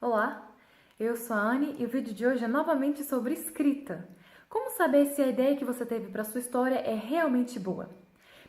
Olá, eu sou a Anne e o vídeo de hoje é novamente sobre escrita. Como saber se a ideia que você teve para sua história é realmente boa?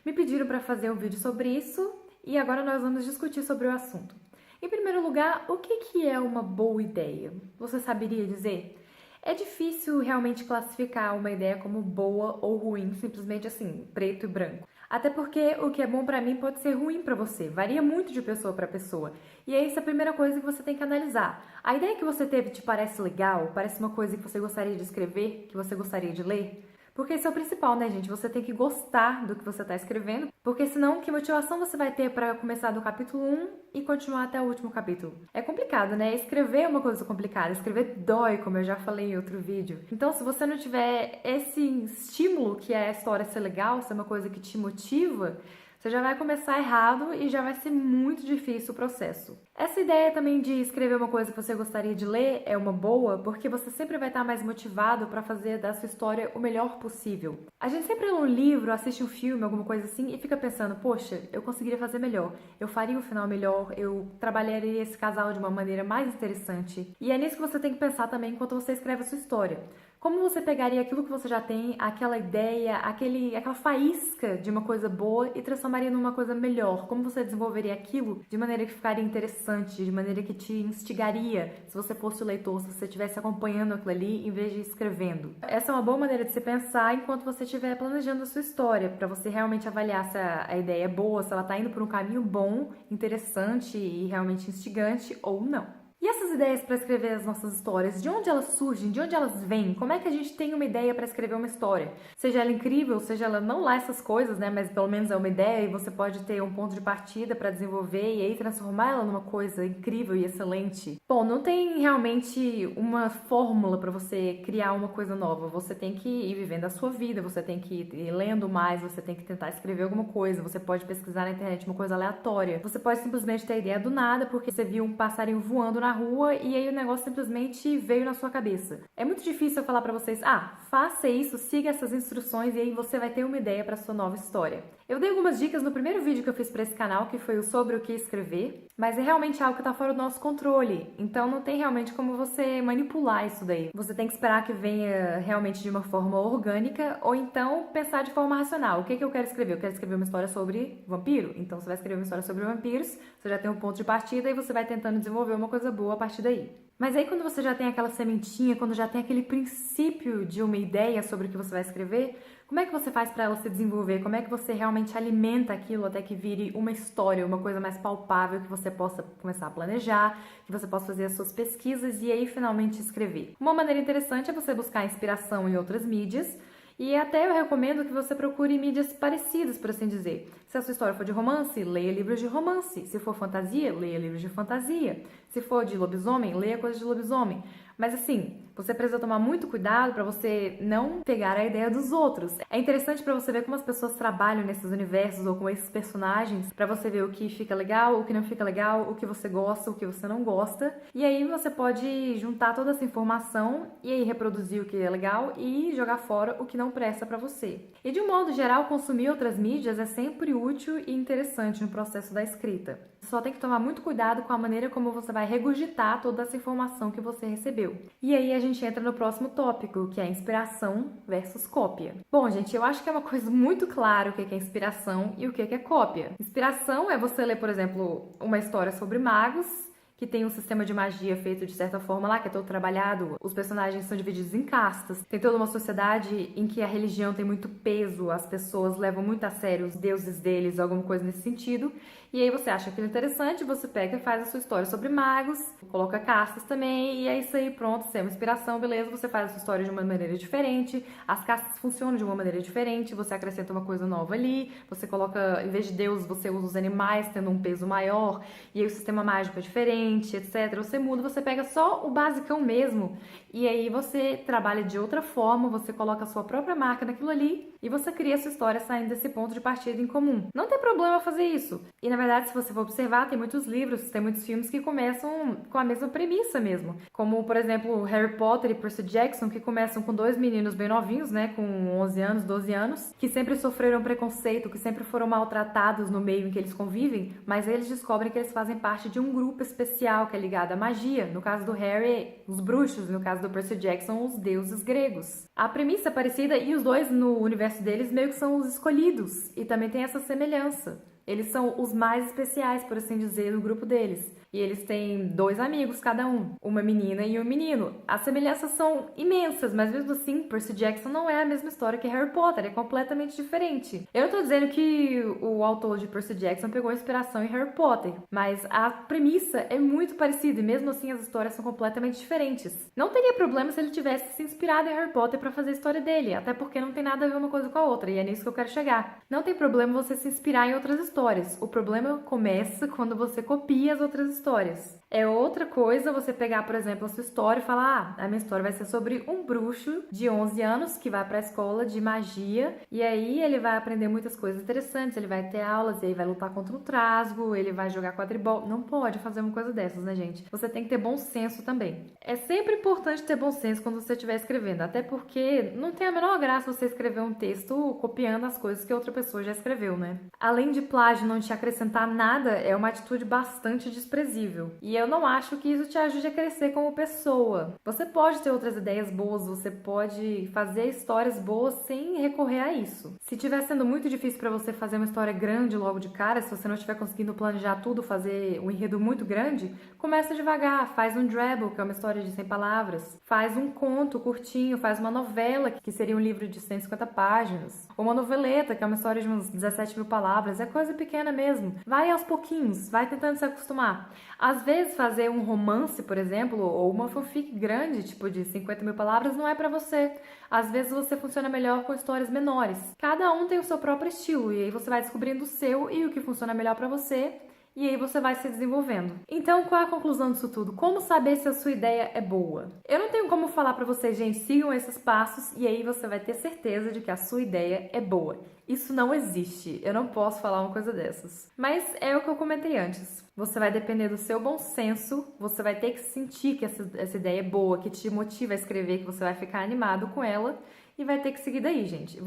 Me pediram para fazer um vídeo sobre isso e agora nós vamos discutir sobre o assunto. Em primeiro lugar, o que é uma boa ideia? Você saberia dizer? É difícil realmente classificar uma ideia como boa ou ruim, simplesmente assim, preto e branco. Até porque o que é bom pra mim pode ser ruim pra você, varia muito de pessoa pra pessoa. E é isso a primeira coisa que você tem que analisar. A ideia que você teve te parece legal? Parece uma coisa que você gostaria de escrever, que você gostaria de ler? Porque isso é o principal, né, gente? Você tem que gostar do que você está escrevendo, porque senão, que motivação você vai ter para começar do capítulo 1 e continuar até o último capítulo? É complicado, né? Escrever é uma coisa complicada, escrever dói, como eu já falei em outro vídeo. Então, se você não tiver esse estímulo, que é a história ser legal, ser uma coisa que te motiva, você já vai começar errado e já vai ser muito difícil o processo. Essa ideia também de escrever uma coisa que você gostaria de ler é uma boa, porque você sempre vai estar mais motivado para fazer da sua história o melhor possível. A gente sempre lê um livro, assiste um filme, alguma coisa assim, e fica pensando, poxa, eu conseguiria fazer melhor, eu faria um final melhor, eu trabalharia esse casal de uma maneira mais interessante. E é nisso que você tem que pensar também enquanto você escreve a sua história. Como você pegaria aquilo que você já tem, aquela ideia, aquela faísca de uma coisa boa e transformaria numa coisa melhor? Como você desenvolveria aquilo de maneira que ficaria interessante, de maneira que te instigaria, se você fosse o leitor, se você estivesse acompanhando aquilo ali em vez de escrevendo? Essa é uma boa maneira de se pensar enquanto você estiver planejando a sua história, para você realmente avaliar se a ideia é boa, se ela está indo por um caminho bom, interessante e realmente instigante ou não. E essas ideias para escrever as nossas histórias, de onde elas surgem, de onde elas vêm? Como é que a gente tem uma ideia para escrever uma história? Seja ela incrível, seja ela não lá essas coisas, né? Mas pelo menos é uma ideia e você pode ter um ponto de partida para desenvolver e aí transformar ela numa coisa incrível e excelente. Bom, não tem realmente uma fórmula para você criar uma coisa nova. Você tem que ir vivendo a sua vida, você tem que ir lendo mais, você tem que tentar escrever alguma coisa, você pode pesquisar na internet uma coisa aleatória. Você pode simplesmente ter ideia do nada porque você viu um passarinho voando na rua e aí o negócio simplesmente veio na sua cabeça. É muito difícil eu falar pra vocês, faça isso, siga essas instruções e aí você vai ter uma ideia pra sua nova história. Eu dei algumas dicas no primeiro vídeo que eu fiz pra esse canal, que foi o sobre o que escrever, mas é realmente algo que tá fora do nosso controle, então não tem realmente como você manipular isso daí. Você tem que esperar que venha realmente de uma forma orgânica ou então pensar de forma racional. O que eu quero escrever? Eu quero escrever uma história sobre vampiro, então você vai escrever uma história sobre vampiros, você já tem um ponto de partida e você vai tentando desenvolver uma coisa boa a partir daí. Mas aí quando você já tem aquela sementinha, quando já tem aquele princípio de uma ideia sobre o que você vai escrever, como é que você faz para ela se desenvolver? Como é que você realmente alimenta aquilo até que vire uma história, uma coisa mais palpável que você possa começar a planejar, que você possa fazer as suas pesquisas e aí finalmente escrever? Uma maneira interessante é você buscar inspiração em outras mídias, e até eu recomendo que você procure mídias parecidas, por assim dizer. Se a sua história for de romance, leia livros de romance. Se for fantasia, leia livros de fantasia. Se for de lobisomem, leia coisas de lobisomem. Mas assim, você precisa tomar muito cuidado para você não pegar a ideia dos outros. É interessante para você ver como as pessoas trabalham nesses universos ou com esses personagens, para você ver o que fica legal, o que não fica legal, o que você gosta, o que você não gosta. E aí você pode juntar toda essa informação e aí reproduzir o que é legal e jogar fora o que não presta para você. E de um modo geral, consumir outras mídias é sempre útil e interessante no processo da escrita. Só tem que tomar muito cuidado com a maneira como você vai regurgitar toda essa informação que você recebeu. E aí a gente entra no próximo tópico, que é inspiração versus cópia. Bom, gente, eu acho que é uma coisa muito clara o que é inspiração e o que é cópia. Inspiração é você ler, por exemplo, uma história sobre magos, que tem um sistema de magia feito de certa forma lá, que é todo trabalhado. Os personagens são divididos em castas. Tem toda uma sociedade em que a religião tem muito peso, as pessoas levam muito a sério os deuses deles, alguma coisa nesse sentido. E aí você acha aquilo interessante, você pega e faz a sua história sobre magos, coloca castas também, e é isso aí, pronto, você é uma inspiração, beleza, você faz a sua história de uma maneira diferente, as castas funcionam de uma maneira diferente, você acrescenta uma coisa nova ali, você coloca, em vez de Deus, você usa os animais tendo um peso maior, e aí o sistema mágico é diferente, etc. Você muda, você pega só o basicão mesmo, e aí você trabalha de outra forma, você coloca a sua própria marca naquilo ali, e você cria a sua história saindo desse ponto de partida em comum. Não tem problema fazer isso. E na verdade, se você for observar, tem muitos livros, tem muitos filmes que começam com a mesma premissa mesmo. Como, por exemplo, Harry Potter e Percy Jackson, que começam com dois meninos bem novinhos, né, com 11 anos, 12 anos, que sempre sofreram preconceito, que sempre foram maltratados no meio em que eles convivem, mas eles descobrem que eles fazem parte de um grupo especial que é ligado à magia. No caso do Harry, os bruxos, no caso do Percy Jackson, os deuses gregos. A premissa é parecida e os dois, no universo deles, meio que são os escolhidos, e também tem essa semelhança. Eles são os mais especiais, por assim dizer, do grupo deles. E eles têm dois amigos cada um, uma menina e um menino. As semelhanças são imensas, mas mesmo assim, Percy Jackson não é a mesma história que Harry Potter, é completamente diferente. Eu não tô dizendo que o autor de Percy Jackson pegou inspiração em Harry Potter, mas a premissa é muito parecida e mesmo assim as histórias são completamente diferentes. Não teria problema se ele tivesse se inspirado em Harry Potter para fazer a história dele, até porque não tem nada a ver uma coisa com a outra, e é nisso que eu quero chegar. Não tem problema você se inspirar em outras histórias. O problema começa quando você copia as outras histórias. É outra coisa você pegar, por exemplo, a sua história e falar: a minha história vai ser sobre um bruxo de 11 anos que vai pra escola de magia e aí ele vai aprender muitas coisas interessantes, ele vai ter aulas e aí vai lutar contra um trasgo, ele vai jogar quadribol. Não pode fazer uma coisa dessas, né, gente? Você tem que ter bom senso também. É sempre importante ter bom senso quando você estiver escrevendo, até porque não tem a menor graça você escrever um texto copiando as coisas que outra pessoa já escreveu, né? Além de plágio não te acrescentar nada, é uma atitude bastante desprezível. E eu não acho que isso te ajude a crescer como pessoa. Você pode ter outras ideias boas, você pode fazer histórias boas sem recorrer a isso. Se estiver sendo muito difícil para você fazer uma história grande logo de cara, se você não estiver conseguindo planejar tudo, fazer um enredo muito grande, começa devagar, faz um drabble, que é uma história de 100 palavras, faz um conto curtinho, faz uma novela, que seria um livro de 150 páginas, ou uma noveleta, que é uma história de uns 17 mil palavras, é coisa pequena mesmo. Vai aos pouquinhos, vai tentando se acostumar. Às vezes fazer um romance, por exemplo, ou uma fanfic grande, tipo de 50 mil palavras, não é pra você. Às vezes você funciona melhor com histórias menores. Cada um tem o seu próprio estilo, e aí você vai descobrindo o seu e o que funciona melhor pra você, e aí você vai se desenvolvendo. Então, qual é a conclusão disso tudo? Como saber se a sua ideia é boa? Eu não tenho como falar pra vocês, gente, sigam esses passos e aí você vai ter certeza de que a sua ideia é boa. Isso não existe, eu não posso falar uma coisa dessas. Mas é o que eu comentei antes. Você vai depender do seu bom senso, você vai ter que sentir que essa ideia é boa, que te motiva a escrever, que você vai ficar animado com ela e vai ter que seguir daí, gente.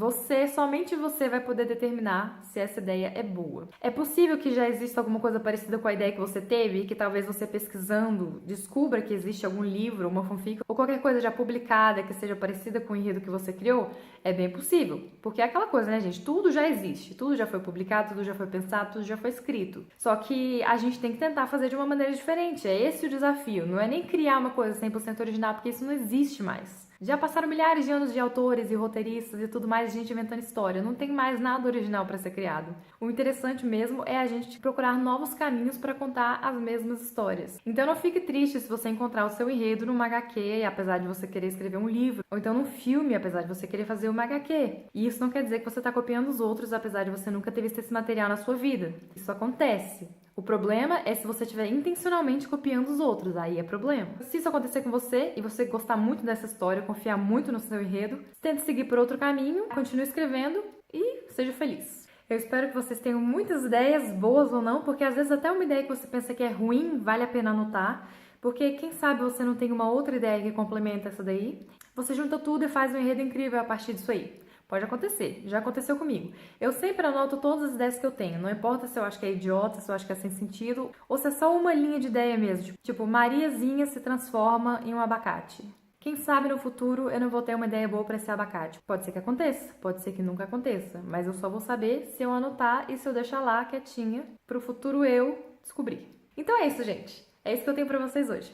Somente você vai poder determinar se essa ideia é boa. É possível que já exista alguma coisa parecida com a ideia que você teve e que talvez você pesquisando descubra que existe algum livro, uma fanfic ou qualquer coisa já publicada que seja parecida com o enredo que você criou. É bem possível, porque é aquela coisa, né, gente? Tudo já existe, tudo já foi publicado, tudo já foi pensado, tudo já foi escrito. Só que a gente tem que tentar fazer de uma maneira diferente. É esse o desafio. Não é nem criar uma coisa 100% original, porque isso não existe mais. Já passaram milhares de anos de autores e roteiristas e tudo mais, gente inventando história. Não tem mais nada original para ser criado. O interessante mesmo é a gente procurar novos caminhos para contar as mesmas histórias. Então não fique triste se você encontrar o seu enredo numa HQ, apesar de você querer escrever um livro, ou então num filme, apesar de você querer fazer uma HQ. E isso não quer dizer que você está copiando os outros, apesar de você nunca ter visto esse material na sua vida. Isso acontece. O problema é se você estiver intencionalmente copiando os outros, aí é problema. Se isso acontecer com você e você gostar muito dessa história, confiar muito no seu enredo, tente seguir por outro caminho, continue escrevendo e seja feliz. Eu espero que vocês tenham muitas ideias, boas ou não, porque às vezes até uma ideia que você pensa que é ruim, vale a pena anotar, porque quem sabe você não tem uma outra ideia que complementa essa daí. Você junta tudo e faz um enredo incrível a partir disso aí. Pode acontecer, já aconteceu comigo. Eu sempre anoto todas as ideias que eu tenho, não importa se eu acho que é idiota, se eu acho que é sem sentido, ou se é só uma linha de ideia mesmo, tipo, Mariazinha se transforma em um abacate. Quem sabe no futuro eu não vou ter uma ideia boa para esse abacate. Pode ser que aconteça, pode ser que nunca aconteça, mas eu só vou saber se eu anotar e se eu deixar lá quietinha pro futuro eu descobrir. Então é isso, gente. É isso que eu tenho para vocês hoje.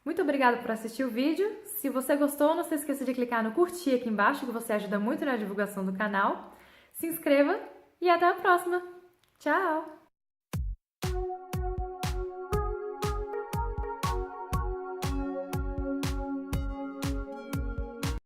Muito obrigada por assistir o vídeo. Se você gostou, não se esqueça de clicar no curtir aqui embaixo, que você ajuda muito na divulgação do canal. Se inscreva e até a próxima. Tchau!